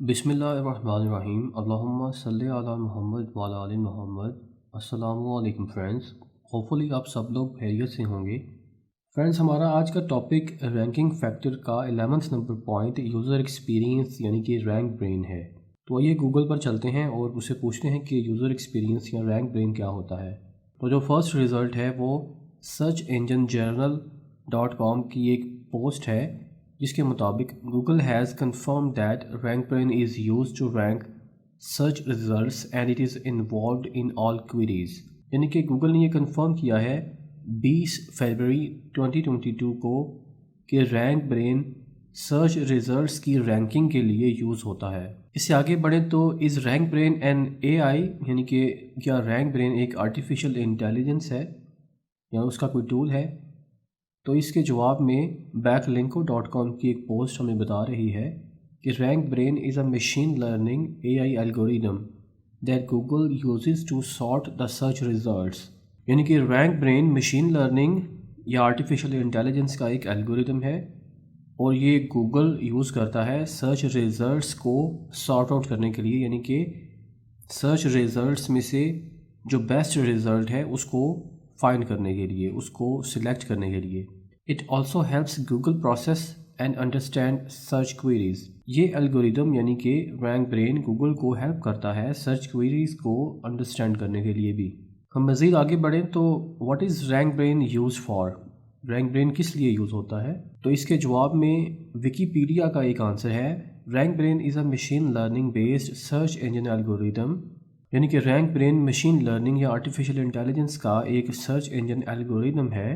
बिस्मिल्लाहिर्रहमानिर्रहीम अल्लाहुम्मा सल्ली अला मुहम्मद व अला आलि मुहम्मद। अस्सलामु अलैकुम फ्रेंड्स, होपफुली आप सब लोग खैरियत से होंगे। फ्रेंड्स, हमारा आज का टॉपिक रैंकिंग फैक्टर का 11th number point user experience यानी कि रैंक ब्रेन है। तो आइए गूगल पर चलते हैं और उससे पूछते हैं कि यूज़र एक्सपीरियंस या रैंक ब्रेन क्या होता है। तो जो फर्स्ट रिज़ल्ट है वो सर्च इंजन जर्नल .com की एक पोस्ट है जिसके मुताबिक Google has confirmed that RankBrain is used to rank search results and it is involved in all queries. यानी कि गूगल ने ये कंफर्म किया है 20 फरवरी 2022 को कि रैंक ब्रेन सर्च रिजल्ट्स की रैंकिंग के लिए यूज़ होता है। इससे आगे बढ़े तो is RankBrain an AI, यानी कि क्या रैंक ब्रेन एक आर्टिफिशियल इंटेलिजेंस है या उसका कोई टूल है। तो इसके जवाब में backlinko.com की एक पोस्ट हमें बता रही है कि RankBrain is a machine learning AI algorithm that Google uses to sort the search results. यानी कि रैंक ब्रेन मशीन लर्निंग या आर्टिफिशियल इंटेलिजेंस का एक एल्गोरिदम है और ये गूगल यूज़ करता है सर्च रिजल्ट्स को सॉर्ट आउट करने के लिए, यानी कि सर्च रिजल्ट्स में से जो बेस्ट रिज़ल्ट है उसको फाइंड करने के लिए, उसको सिलेक्ट करने के लिए। It also helps Google process and understand search queries. ये एल्गोरिदम यानी कि रैंक ब्रेन गूगल को हेल्प करता है सर्च क्वेरीज को अंडरस्टैंड करने के लिए भी। हम मज़ीद आगे बढ़ें तो what is rank brain use for, rank brain किस लिए यूज़ होता है। तो इसके जवाब में विकीपीडिया का एक आंसर है rank brain is a machine learning based search engine algorithm. यानी कि रैंक ब्रेन मशीन लर्निंग या आर्टिफिशियल इंटेलिजेंस का एक सर्च इंजन एल्गोरिदम है,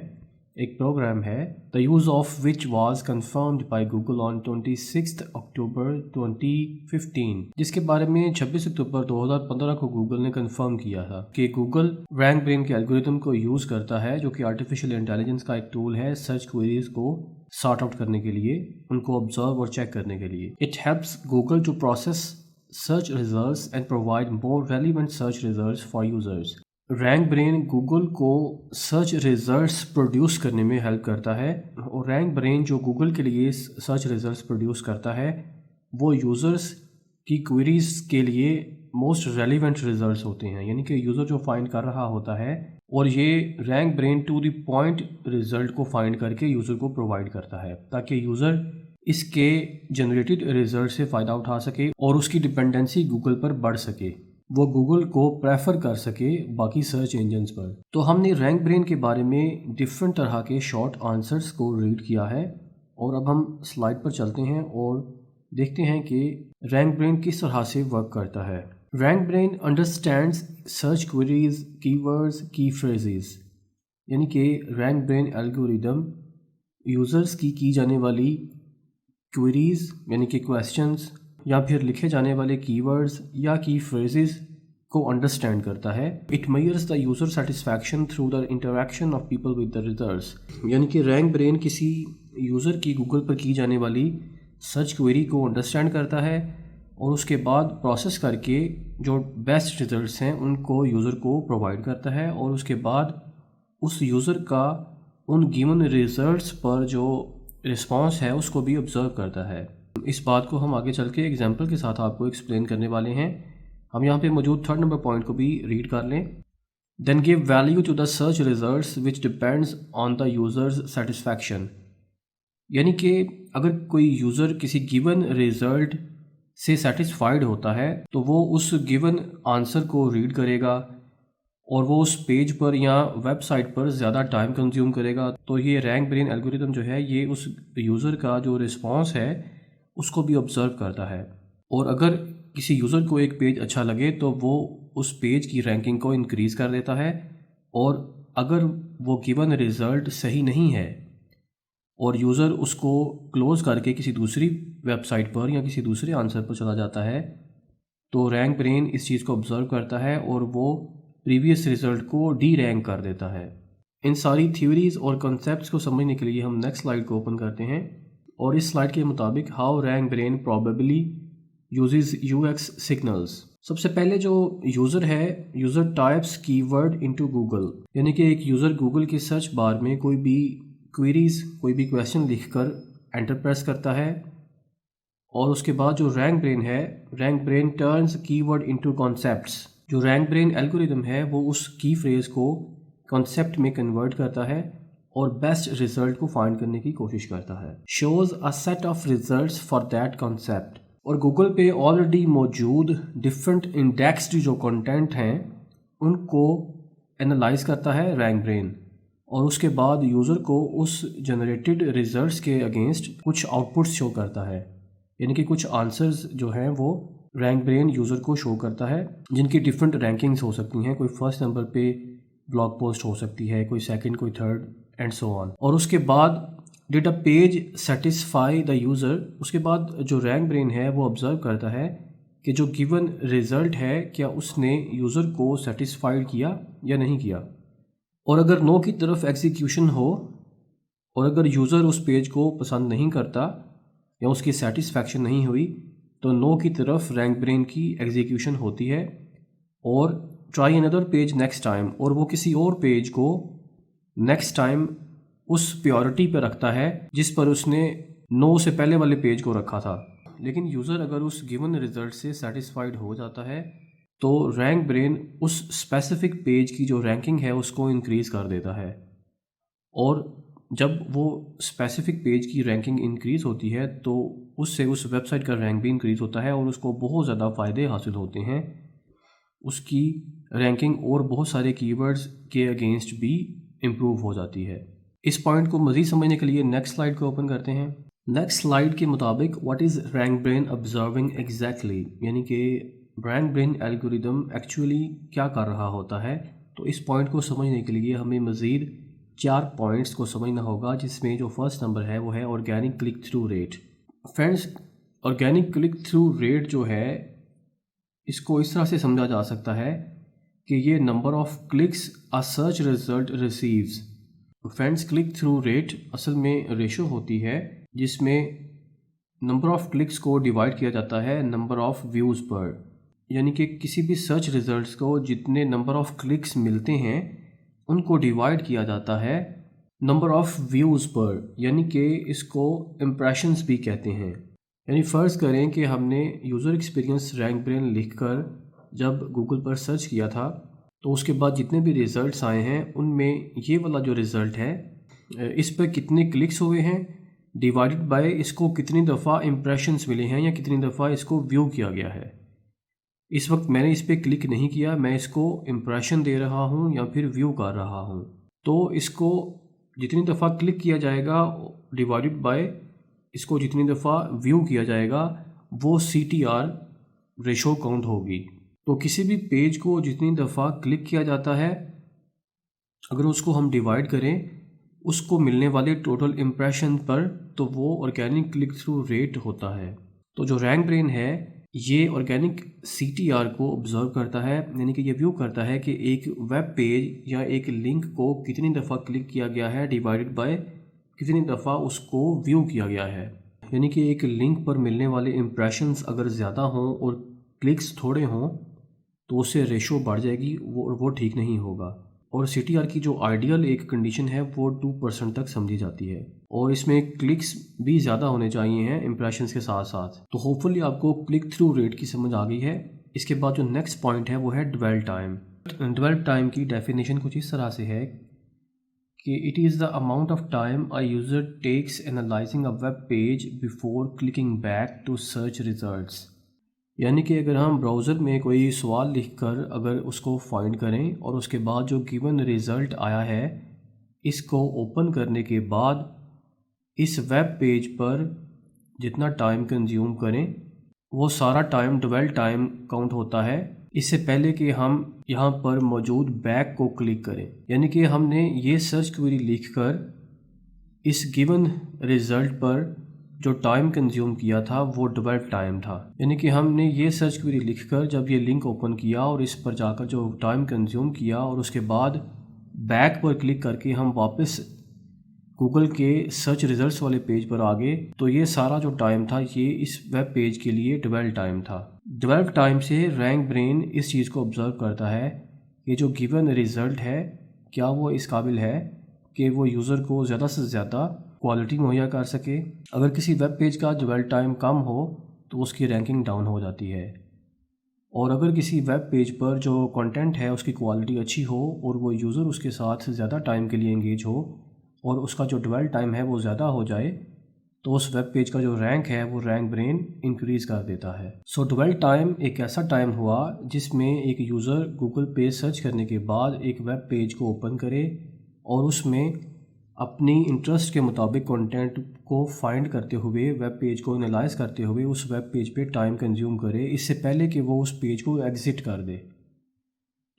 एक प्रोग्राम है। The use of which was confirmed by Google on 26 अक्टूबर 2015, जिसके बारे में 26 अक्टूबर 2015 को गूगल ने कंफर्म किया था कि गूगल रैंक ब्रेन के एल्गोरिदम को यूज़ करता है, जो कि आर्टिफिशियल इंटेलिजेंस का एक टूल है सर्च क्वेरीज को सॉर्ट आउट करने के लिए, उनको ऑब्जर्व और चेक करने के लिए। It helps Google to process search results and provide more relevant search results for users। Rank brain Google को सर्च रिजल्ट्स प्रोड्यूस करने में हेल्प करता है और रैंक ब्रेन जो गूगल के लिए सर्च रिजल्ट्स प्रोड्यूस करता है वो यूज़र्स की क्वेरीज के लिए मोस्ट रेलिवेंट रिजल्ट्स होते हैं, यानी कि यूज़र जो फाइंड कर रहा होता है और ये RankBrain to the point result को फाइंड करके यूज़र को प्रोवाइड करता है ताकि यूज़र इसके जनरेटेड रिजल्ट से फ़ायदा उठा सके और उसकी डिपेंडेंसी गूगल पर बढ़ सके, वो गूगल को प्रेफर कर सके बाकी सर्च इंजन्स पर। तो हमने रैंक ब्रेन के बारे में डिफरेंट तरह के शॉर्ट आंसर्स को रीड किया है और अब हम स्लाइड पर चलते हैं और देखते हैं कि रैंक ब्रेन किस तरह से वर्क करता है। Rank brain understands search queries, keywords, की फ्रेजेस। यानी कि रैंक ब्रेन एल्गोरिदम यूज़र्स की जाने वाली क्वेरीज यानी कि क्वेश्चंस या फिर लिखे जाने वाले कीवर्ड्स या की फ्रेजेस को अंडरस्टैंड करता है। It measures the user satisfaction through the interaction of people with the results. यानी कि रैंक ब्रेन किसी यूज़र की गूगल पर की जाने वाली सर्च क्वेरी को अंडरस्टैंड करता है और उसके बाद प्रोसेस करके जो बेस्ट रिजल्ट्स हैं उनको यूज़र को प्रोवाइड करता है और उसके बाद उस यूज़र का उन गिवन रिजल्ट्स पर जो रिस्पांस है उसको भी ऑब्जर्व करता है। इस बात को हम आगे चल के एग्जाम्पल के साथ आपको एक्सप्लेन करने वाले हैं। हम यहाँ पे मौजूद थर्ड नंबर पॉइंट को भी रीड कर लें। Then give value to the search results which depends on the users satisfaction. यानी कि अगर कोई यूज़र किसी गिवन रिजल्ट से सेटिस्फाइड होता है तो वो उस गिवन आंसर को रीड करेगा और वो उस पेज पर या वेबसाइट पर ज़्यादा टाइम कंज्यूम करेगा। तो ये रैंक ब्रेन एल्गोरिदम जो है ये उस यूज़र का जो रिस्पांस है उसको भी ऑब्जर्व करता है और अगर किसी यूज़र को एक पेज अच्छा लगे तो वो उस पेज की रैंकिंग को इंक्रीज़ कर देता है और अगर वो गिवन रिज़ल्ट सही नहीं है और यूज़र उसको क्लोज़ करके किसी दूसरी वेबसाइट पर या किसी दूसरे आंसर पर चला जाता है तो रैंक ब्रेन इस चीज़ को ऑब्जर्व करता है और वो प्रीवियस रिज़ल्ट को डी रैंक कर देता है। इन सारी थ्योरीज़ और कॉन्सेप्ट्स को समझने के लिए हम नेक्स्ट स्लाइड को ओपन करते हैं और इस स्लाइड के मुताबिक how rank brain probably uses UX signals. सबसे पहले जो यूज़र है, user types keyword into Google. यानी कि एक यूज़र गूगल के सर्च बार में कोई भी क्वेरीज, कोई भी क्वेश्चन लिखकर एंटर प्रेस करता है और उसके बाद जो रैंक ब्रेन है, rank brain turns keyword into concepts. जो रैंक ब्रेन एल्गोरिदम है वो उस की फ्रेज को कॉन्सेप्ट में कन्वर्ट करता है और बेस्ट रिजल्ट को फाइंड करने की कोशिश करता है। Shows a set of results for that concept. और गूगल पे ऑलरेडी मौजूद डिफरेंट इंडेक्स्ड जो कंटेंट हैं उनको एनालाइज करता है रैंक ब्रेन, और उसके बाद यूज़र को उस जनरेटेड रिजल्ट्स के अगेंस्ट कुछ आउटपुट्स शो करता है। यानी कि कुछ आंसर्स जो हैं वो रैंक ब्रेन यूज़र को शो करता है, जिनकी डिफरेंट रैंकिंग्स हो सकती हैं। कोई फर्स्ट नंबर पे ब्लॉग पोस्ट हो सकती है, कोई सेकंड, कोई थर्ड एंड सो ऑन। और उसके बाद did a page satisfy the user. उसके बाद जो रैंक ब्रेन है वो ऑब्जर्व करता है कि जो गिवन रिज़ल्ट है क्या उसने यूज़र को सेटिस्फाइड किया या नहीं किया। और अगर नो की तरफ एग्जीक्यूशन हो और अगर यूज़र उस पेज को पसंद नहीं करता या उसकी सेटिस्फैक्शन नहीं हुई तो नो की तरफ रैंक ब्रेन की एग्जीक्यूशन होती है और try another page next time, और वो किसी और पेज को नेक्स्ट टाइम उस प्रायोरिटी पर रखता है जिस पर उसने नो से पहले वाले पेज को रखा था। लेकिन यूज़र अगर उस गिवन रिजल्ट से सेटिस्फाइड हो जाता है तो रैंक ब्रेन उस स्पेसिफिक पेज की जो रैंकिंग है उसको इंक्रीज़ कर देता है, और जब वो स्पेसिफिक पेज की रैंकिंग इंक्रीज़ होती है तो उससे उस वेबसाइट का रैंक भी इंक्रीज़ होता है और उसको बहुत ज़्यादा फ़ायदे हासिल होते हैं। उसकी रैंकिंग और बहुत सारे कीवर्ड्स के अगेंस्ट भी इम्प्रूव हो जाती है। इस पॉइंट को मज़ीद समझने के लिए नेक्स्ट स्लाइड को ओपन करते हैं। नेक्स्ट स्लाइड के मुताबिक what is rank brain observing exactly, यानी कि रैंक ब्रेन एल्गोरिदम एक्चुअली क्या कर रहा होता है। तो इस पॉइंट को समझने के लिए हमें मज़ीद 4 पॉइंट्स को समझना होगा, जिसमें जो फर्स्ट नंबर है वो है organic click through rate. Friends, organic click through rate जो है इसको इस तरह से समझा जा सकता है कि ये number of clicks a search result receives. Friends, click through rate असल में रेशो होती है जिसमें नंबर ऑफ़ क्लिक्स को डिवाइड किया जाता है नंबर ऑफ़ व्यूज़ पर। यानी कि किसी भी सर्च रिज़ल्ट्स को जितने नंबर ऑफ़ क्लिक्स मिलते हैं उनको डिवाइड किया जाता है नंबर ऑफ़ व्यूज़ पर, यानी कि इसको इम्प्रेशंस भी कहते हैं। यानी फ़र्ज़ करें कि हमने यूज़र एक्सपीरियंस रैंक ब्रेन लिखकर जब गूगल पर सर्च किया था तो उसके बाद जितने भी रिज़ल्ट्स आए हैं उनमें ये वाला जो रिज़ल्ट है इस पर कितने क्लिक्स हुए हैं डिवाइडेड बाय इसको कितनी दफ़ा इम्प्रेशंस मिले हैं या कितनी दफ़ा इसको व्यू किया गया है। इस वक्त मैंने इस पर क्लिक नहीं किया, मैं इसको इम्प्रेशन दे रहा हूँ या फिर व्यू कर रहा हूँ। तो इसको जितनी दफ़ा क्लिक किया जाएगा डिवाइडेड बाय इसको जितनी दफ़ा व्यू किया जाएगा वो CTR रेशो काउंट होगी। तो किसी भी पेज को जितनी दफ़ा क्लिक किया जाता है अगर उसको हम डिवाइड करें उसको मिलने वाले टोटल इम्प्रेशन पर तो वो ऑर्गेनिक क्लिक थ्रू रेट होता है। तो जो रैंक ब्रेन है ये ऑर्गेनिक CTR को ऑब्जर्व करता है, यानी कि ये व्यू करता है कि एक वेब पेज या एक लिंक को कितनी दफ़ा क्लिक किया गया है डिवाइडेड बाय कितनी दफ़ा उसको व्यू किया गया है। यानी कि एक लिंक पर मिलने वाले इम्प्रेशंस अगर ज़्यादा हों और क्लिक्स थोड़े हों तो उससे रेशो बढ़ जाएगी, वो ठीक नहीं होगा। और CTR की जो आइडियल एक कंडीशन है वो 2% तक समझी जाती है, और इसमें क्लिक्स भी ज़्यादा होने चाहिए हैं इम्प्रेशंस के साथ साथ। तो होपफुली आपको क्लिक थ्रू रेट की समझ आ गई है। इसके बाद जो नेक्स्ट पॉइंट है वो है ड्वेल टाइम। ड्वेल टाइम की डेफिनेशन कुछ इस तरह से है कि it is the amount of time a user takes analysing a web page before clicking back to search results. यानी कि अगर हम ब्राउज़र में कोई सवाल लिखकर अगर उसको फाइंड करें और उसके बाद जो गिवन रिज़ल्ट आया है इसको ओपन करने के बाद इस वेब पेज पर जितना टाइम कंज्यूम करें वो सारा टाइम ड्वेल टाइम काउंट होता है, इससे पहले कि हम यहाँ पर मौजूद बैक को क्लिक करें। यानी कि हमने ये सर्च क्वेरी लिखकर इस गिवन रिज़ल्ट पर जो टाइम कंज्यूम किया था वो ड्वेल टाइम था। यानी कि हमने ये सर्च क्वेरी लिखकर जब ये लिंक ओपन किया और इस पर जाकर जो टाइम कंज्यूम किया और उसके बाद बैक पर क्लिक करके हम वापस गूगल के सर्च रिजल्ट्स वाले पेज पर आ गए, तो ये सारा जो टाइम था ये इस वेब पेज के लिए ड्वेल टाइम था। ड्वेल टाइम से रैंक ब्रेन इस चीज़ को ऑब्जर्व करता है कि जो गिवन रिज़ल्ट है क्या वो इस काबिल है कि वो यूज़र को ज़्यादा से ज़्यादा क्वालिटी मुहैया कर सके। अगर किसी वेब पेज का ड्वेल टाइम कम हो तो उसकी रैंकिंग डाउन हो जाती है। और अगर किसी वेब पेज पर जो कंटेंट है उसकी क्वालिटी अच्छी हो और वो यूज़र उसके साथ ज़्यादा टाइम के लिए एंगेज हो और उसका जो ड्वेल टाइम है वो ज़्यादा हो जाए, तो उस वेब पेज का जो रैंक है वो रैंक ब्रेन इंक्रीज़ कर देता है। सो ड्वेल टाइम एक ऐसा टाइम हुआ जिसमें एक यूज़र गूगल पे सर्च करने के बाद एक वेब पेज को ओपन करे और उसमें अपनी इंटरेस्ट के मुताबिक कंटेंट को फाइंड करते हुए, वेब पेज को एनालाइज करते हुए उस वेब पेज पे टाइम कंज्यूम करे इससे पहले कि वो उस पेज को एग्ज़िट कर दे।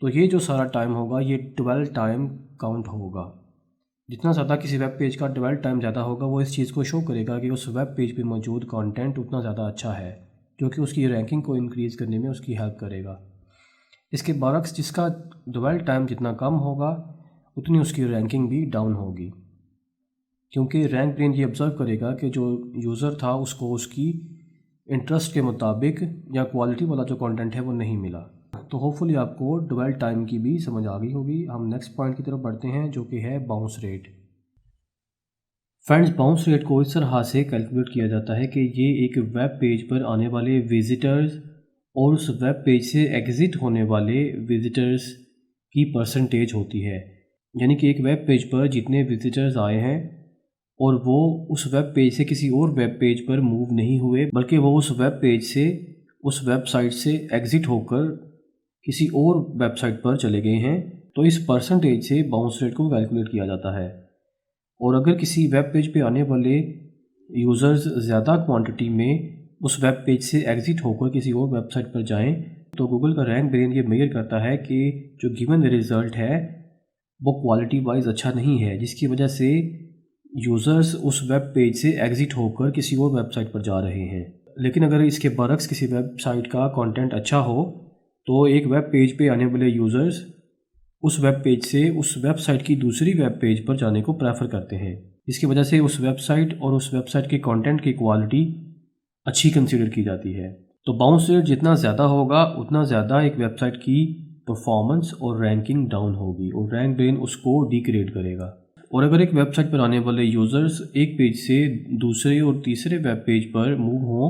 तो ये जो सारा टाइम होगा ये ड्वेल टाइम काउंट होगा। जितना ज़्यादा किसी वेब पेज का ड्वेल टाइम ज़्यादा होगा वो इस चीज़ को शो करेगा कि उस वेब पेज पे मौजूद कंटेंट उतना ज़्यादा अच्छा है, जो कि उसकी रैंकिंग को इंक्रीज़ करने में उसकी हेल्प करेगा। इसके बरक्स जिसका ड्वेल टाइम जितना कम होगा उतनी उसकी रैंकिंग भी डाउन होगी, क्योंकि रैंक ब्रेन ये ऑब्ज़र्व करेगा कि जो यूज़र था उसको उसकी इंटरेस्ट के मुताबिक या क्वालिटी वाला जो कंटेंट है वो नहीं मिला। तो होपफुली आपको ड्वेल टाइम की भी समझ आ गई होगी। हम नेक्स्ट पॉइंट की तरफ बढ़ते हैं जो कि है bounce rate. Friends, bounce rate को इस तरह से कैलकुलेट किया जाता है कि ये एक वेब पेज पर आने वाले विजिटर्स और उस वेब पेज से एग्ज़िट होने वाले विजिटर्स की परसेंटेज होती है। यानी कि एक वेब पेज पर जितने विजिटर्स आए हैं और वो उस वेब पेज से किसी और वेब पेज पर मूव नहीं हुए, बल्कि वो उस वेब पेज से, उस वेबसाइट से एग्ज़िट होकर किसी और वेबसाइट पर चले गए हैं, तो इस परसेंटेज से बाउंस रेट को कैलकुलेट किया जाता है। और अगर किसी वेब पेज पे आने वाले यूज़र्स ज़्यादा क्वांटिटी में उस वेब पेज से एग्ज़िट होकर किसी और वेबसाइट पर जाएं, तो गूगल का रैंक ब्रेन ये मेजर करता है कि जो गिवन रिज़ल्ट है वो क्वालिटी वाइज अच्छा नहीं है, जिसकी वजह से यूज़र्स उस वेब पेज से एग्ज़िट होकर किसी और वेबसाइट पर जा रहे हैं। लेकिन अगर इसके बरक्स किसी वेबसाइट का कंटेंट अच्छा हो तो एक वेब पेज पे आने वाले यूज़र्स उस वेब पेज से उस वेबसाइट की दूसरी वेब पेज पर जाने को प्रेफर करते हैं, जिसकी वजह से उस वेबसाइट और उस वेबसाइट के कंटेंट की क्वालिटी अच्छी कंसीडर की जाती है। तो बाउंस रेट जितना ज़्यादा होगा उतना ज़्यादा एक वेबसाइट की परफॉर्मेंस और रैंकिंग डाउन होगी और रैंक ब्रेन उसको डिग्रेड करेगा। और अगर एक वेबसाइट पर आने वाले यूज़र्स एक पेज से दूसरे और तीसरे वेब पेज पर मूव हों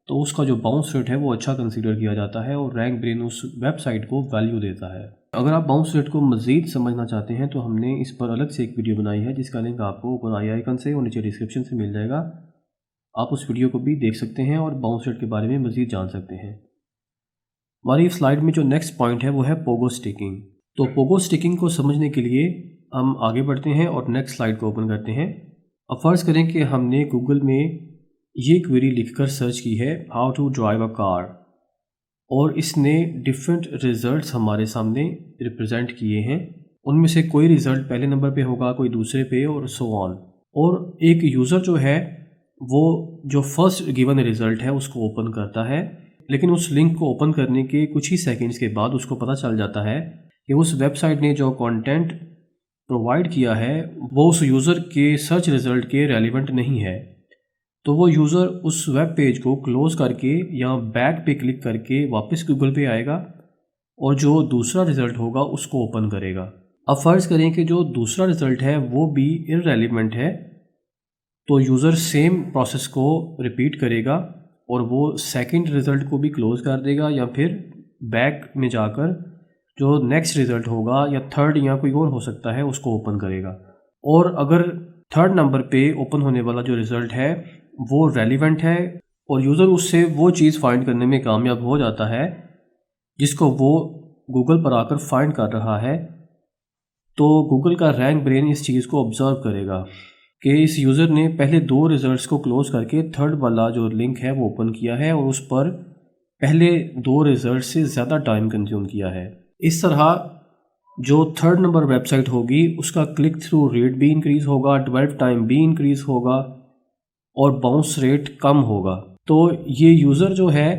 तो उसका जो बाउंस रेट है वो अच्छा कंसीडर किया जाता है और रैंक ब्रेन उस वेबसाइट को वैल्यू देता है। अगर आप बाउंस रेट को मज़ीद समझना चाहते हैं तो हमने इस पर अलग से एक वीडियो बनाई है, जिसका लिंक आपको ऊपर आई आइकन से और नीचे डिस्क्रिप्शन से मिल जाएगा। आप उस वीडियो को भी देख सकते हैं और बाउंस रेट के बारे में मज़ीद जान सकते हैं। हमारी स्लाइड में जो नेक्स्ट पॉइंट है वो है पोगो स्टिकिंग। तो पोगो स्टिकिंग को समझने के लिए हम आगे बढ़ते हैं और नेक्स्ट स्लाइड को ओपन करते हैं। अब फ़र्ज़ करें कि हमने गूगल में ये क्वेरी लिखकर सर्च की है how to drive a car, और इसने डिफरेंट रिज़ल्ट्स हमारे सामने रिप्रेजेंट किए हैं। उनमें से कोई रिज़ल्ट पहले नंबर पे होगा, कोई दूसरे पे और सो ऑन। और एक यूज़र जो है वो जो फर्स्ट गिवन रिज़ल्ट है उसको ओपन करता है, लेकिन उस लिंक को ओपन करने के कुछ ही सेकंड्स के बाद उसको पता चल जाता है कि उस वेबसाइट ने जो कंटेंट प्रोवाइड किया है वो उस यूज़र के सर्च रिज़ल्ट के रेलिवेंट नहीं है। तो वो यूज़र उस वेब पेज को क्लोज़ करके या बैक पे क्लिक करके वापस गूगल पे आएगा और जो दूसरा रिज़ल्ट होगा उसको ओपन करेगा। अब फ़र्ज़ करें कि जो दूसरा रिज़ल्ट है वो भी इररेलेवेंट है, तो यूज़र सेम प्रोसेस को रिपीट करेगा और वो सेकंड रिज़ल्ट को भी क्लोज़ कर देगा या फिर बैक में जाकर जो नेक्स्ट रिज़ल्ट होगा या थर्ड या कोई और हो सकता है उसको ओपन करेगा। और अगर थर्ड नंबर पे ओपन होने वाला जो रिज़ल्ट है वो रेलिवेंट है और यूज़र उससे वो चीज़ फाइंड करने में कामयाब हो जाता है जिसको वो गूगल पर आकर फाइंड कर रहा है, तो गूगल का रैंक ब्रेन इस चीज़ को ऑब्ज़र्व करेगा कि इस यूज़र ने पहले दो रिज़ल्ट्स को क्लोज़ करके थर्ड वाला जो लिंक है वो ओपन किया है और उस पर पहले दो रिज़ल्ट से ज़्यादा टाइम कंज्यूम किया है। इस तरह जो थर्ड नंबर वेबसाइट होगी उसका क्लिक थ्रू रेट भी इंक्रीज़ होगा, ड्वेल टाइम भी इंक्रीज़ होगा और बाउंस रेट कम होगा। तो ये यूज़र जो है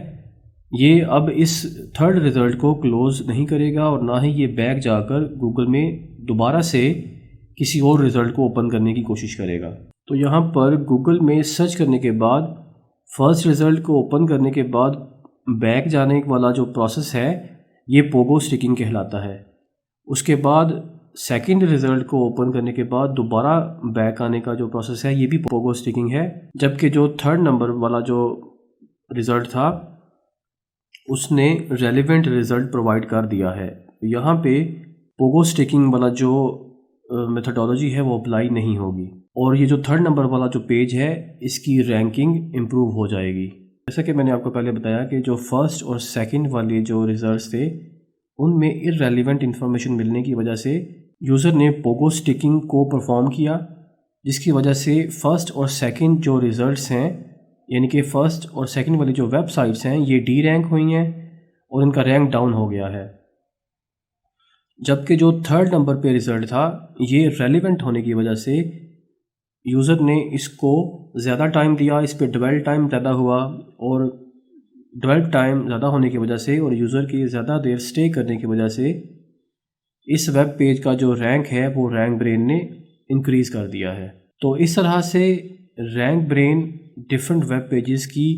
ये अब इस थर्ड रिज़ल्ट को क्लोज़ नहीं करेगा और ना ही ये बैक जाकर गूगल में दोबारा से किसी और रिज़ल्ट को ओपन करने की कोशिश करेगा। तो यहाँ पर गूगल में सर्च करने के बाद फर्स्ट रिज़ल्ट को ओपन करने के बाद बैक जाने वाला जो प्रोसेस है ये पोगो स्टिकिंग कहलाता है। उसके बाद सेकंड रिज़ल्ट को ओपन करने के बाद दोबारा बैक आने का जो प्रोसेस है ये भी पोगो स्टिकिंग है। जबकि जो थर्ड नंबर वाला जो रिज़ल्ट था उसने रेलिवेंट रिज़ल्ट प्रोवाइड कर दिया है। यहाँ पे पोगो स्टिकिंग वाला जो मेथडोलॉजी है वो अप्लाई नहीं होगी, और ये जो थर्ड नंबर वाला जो पेज है इसकी रैंकिंग इम्प्रूव हो जाएगी। जैसा कि मैंने आपको पहले बताया कि जो फर्स्ट और सेकंड वाले जो रिज़ल्ट्स थे उनमें इररेलेवेंट इन्फॉर्मेशन मिलने की वजह से यूज़र ने पोगो स्टिकिंग को परफॉर्म किया, जिसकी वजह से फ़र्स्ट और सेकंड जो रिज़ल्ट्स हैं, यानी कि फ़र्स्ट और सेकंड वाली जो वेबसाइट्स हैं ये डी रैंक हुई हैं और इनका रैंक डाउन हो गया है। जबकि जो थर्ड नंबर पे रिज़ल्ट था ये रेलिवेंट होने की वजह से यूज़र ने इसको ज़्यादा टाइम दिया, इस पर डवेल टाइम ज़्यादा हुआ, और डवेल टाइम ज़्यादा होने की वजह से और यूज़र की ज़्यादा देर स्टे करने की वजह से इस वेब पेज का जो रैंक है वो रैंक ब्रेन ने इंक्रीज़ कर दिया है। तो इस तरह से rank brain different web pages की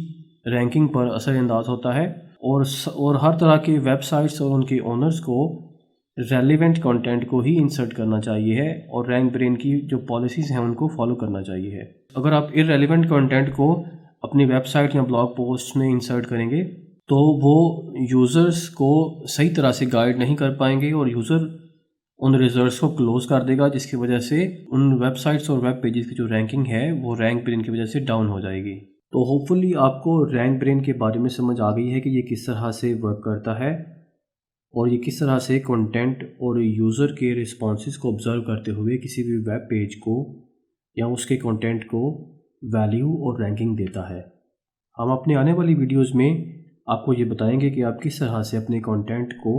रैंकिंग पर असरअंदाज होता है, और हर तरह के वेबसाइट्स और उनके ओनर्स को रेलिवेंट कंटेंट को ही इंसर्ट करना चाहिए है, और रैंक ब्रेन की जो पॉलिसीज़ हैं उनको फॉलो करना चाहिए है। अगर आप इररेलेवेंट कंटेंट को अपनी वेबसाइट या ब्लॉग पोस्ट में इंसर्ट करेंगे तो वो यूज़र्स को सही तरह से गाइड नहीं कर पाएंगे और यूज़र उन रिजल्ट्स को क्लोज़ कर देगा, जिसकी वजह से उन वेबसाइट्स और वेब पेजेस की जो रैंकिंग है वो रैंक ब्रेन की वजह से डाउन हो जाएगी। तो होपफुली आपको रैंक ब्रेन के बारे में समझ आ गई है कि ये किस तरह से वर्क करता है और ये किस तरह से कंटेंट और यूज़र के रिस्पॉन्सेज को ऑब्ज़र्व करते हुए किसी भी वेब पेज को या उसके कंटेंट को वैल्यू और रैंकिंग देता है। हम अपने आने वाली वीडियोज़ में आपको ये बताएंगे कि आप किस तरह से अपने कंटेंट को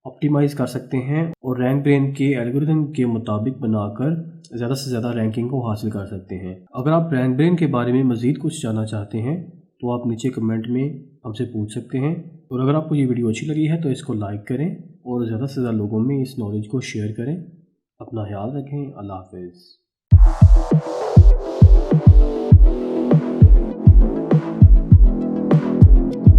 ऑप्टिमाइज़ कर सकते हैं और रैंक ब्रेन के एल्गोरिथम के मुताबिक बनाकर ज़्यादा से ज़्यादा रैंकिंग को हासिल कर सकते हैं। अगर आप रैंक ब्रेन के बारे में मज़ीद कुछ जानना चाहते हैं तो आप नीचे कमेंट में हमसे पूछ सकते हैं, और अगर आपको ये वीडियो अच्छी लगी है तो इसको लाइक करें और ज़्यादा से ज़्यादा लोगों में इस नॉलेज को शेयर करें। अपना ख्याल रखें। अल्लाह हाफ़िज़।